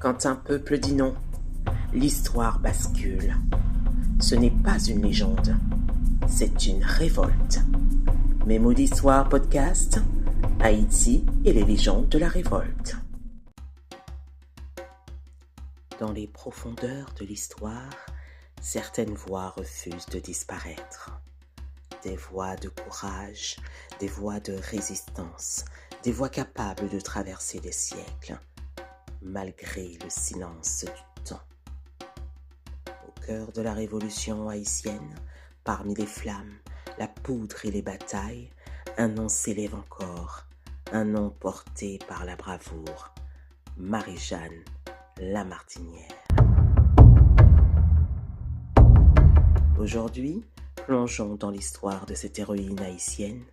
Quand un peuple dit non, l'histoire bascule. Ce n'est pas une légende, c'est une révolte. Mes mots d'histoire podcast, Haïti et les légendes de la révolte. Dans les profondeurs de l'histoire, certaines voix refusent de disparaître. Des voix de courage, des voix de résistance, des voix capables de traverser les siècles, malgré le silence du temps. Au cœur de la révolution haïtienne, parmi les flammes, la poudre et les batailles, un nom s'élève encore, un nom porté par la bravoure, Marie-Jeanne Lamartinière. Aujourd'hui, plongeons dans l'histoire de cette héroïne haïtienne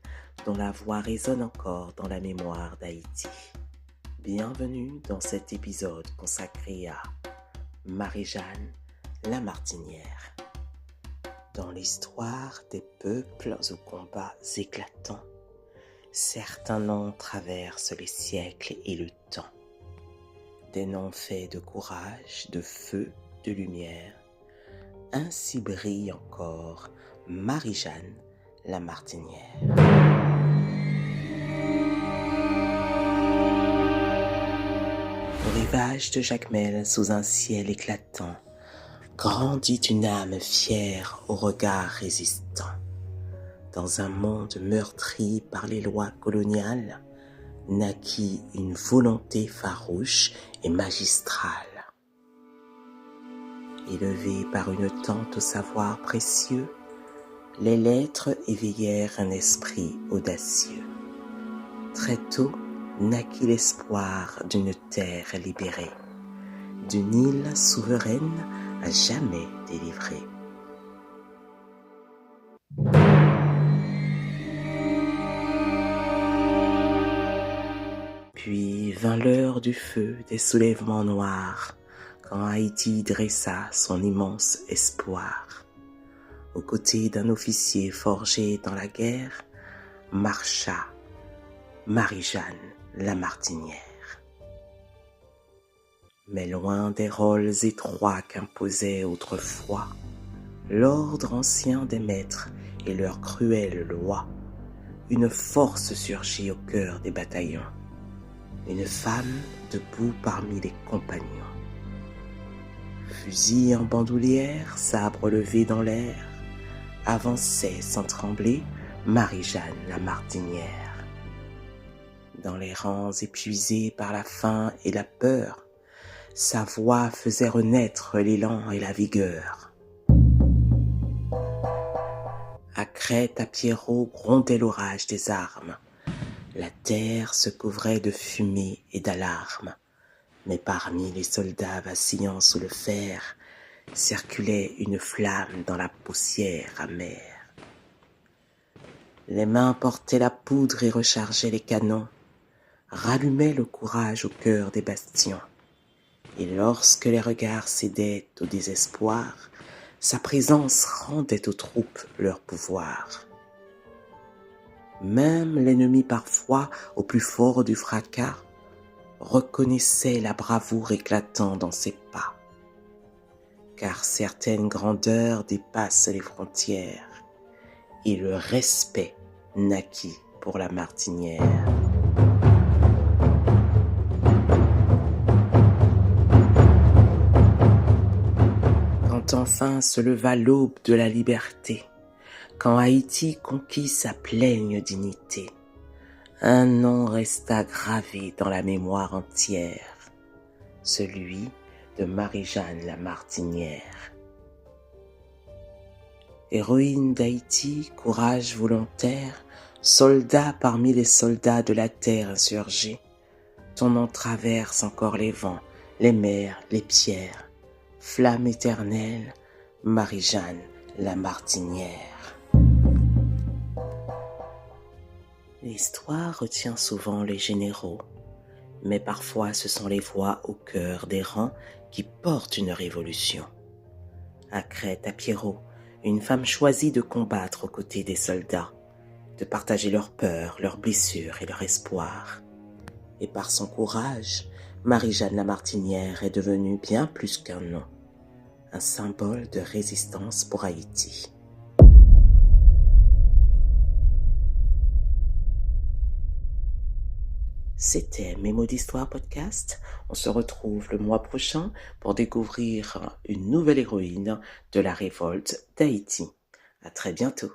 dont la voix résonne encore dans la mémoire d'Haïti. Bienvenue dans cet épisode consacré à Marie-Jeanne Lamartinière. Dans l'histoire des peuples aux combats éclatants, certains noms traversent les siècles et le temps. Des noms faits de courage, de feu, de lumière. Ainsi brille encore Marie-Jeanne Lamartinière. Au rivage de Jacmel, sous un ciel éclatant, grandit une âme fière au regard résistant. Dans un monde meurtri par les lois coloniales, naquit une volonté farouche et magistrale. Élevée par une tante au savoir précieux, les lettres éveillèrent un esprit audacieux. Très tôt naquit l'espoir d'une terre libérée, d'une île souveraine à jamais délivrée. Puis vint l'heure du feu des soulèvements noirs, quand Haïti dressa son immense espoir. Aux côtés d'un officier forgé dans la guerre, marcha Marie-Jeanne Lamartinière. Mais loin des rôles étroits qu'imposait autrefois l'ordre ancien des maîtres et leurs cruelles lois, une force surgit au cœur des bataillons, une femme debout parmi les compagnons. Fusil en bandoulière, sabre levé dans l'air, avançait sans trembler Marie-Jeanne Lamartinière. Dans les rangs épuisés par la faim et la peur, sa voix faisait renaître l'élan et la vigueur. À Crête, à Pierrot, grondait l'orage des armes. La terre se couvrait de fumée et d'alarmes. Mais parmi les soldats vacillant sous le fer, circulait une flamme dans la poussière amère. Les mains portaient la poudre et rechargeaient les canons, rallumaient le courage au cœur des bastions. Et lorsque les regards cédaient au désespoir, sa présence rendait aux troupes leur pouvoir. Même l'ennemi parfois, au plus fort du fracas, reconnaissait la bravoure éclatant dans ses pas. Car certaines grandeurs dépassent les frontières, et le respect naquit pour la Martinière. Quand enfin se leva l'aube de la liberté, quand Haïti conquit sa pleine dignité, un nom resta gravé dans la mémoire entière, celui de Marie-Jeanne Lamartinière. Héroïne d'Haïti, courage volontaire, soldat parmi les soldats de la terre insurgée, ton nom traverse encore les vents, les mers, les pierres, flamme éternelle, Marie-Jeanne Lamartinière. L'histoire retient souvent les généraux, mais parfois ce sont les voix au cœur des rangs qui portent une révolution. À Crête, à Pierrot, une femme choisit de combattre aux côtés des soldats, de partager leurs peurs, leurs blessures et leur espoir. Et par son courage, Marie-Jeanne Lamartinière est devenue bien plus qu'un nom, un symbole de résistance pour Haïti. C'était Mes mots d'histoire podcast. On se retrouve le mois prochain pour découvrir une nouvelle héroïne de la révolte d'Haïti. À très bientôt.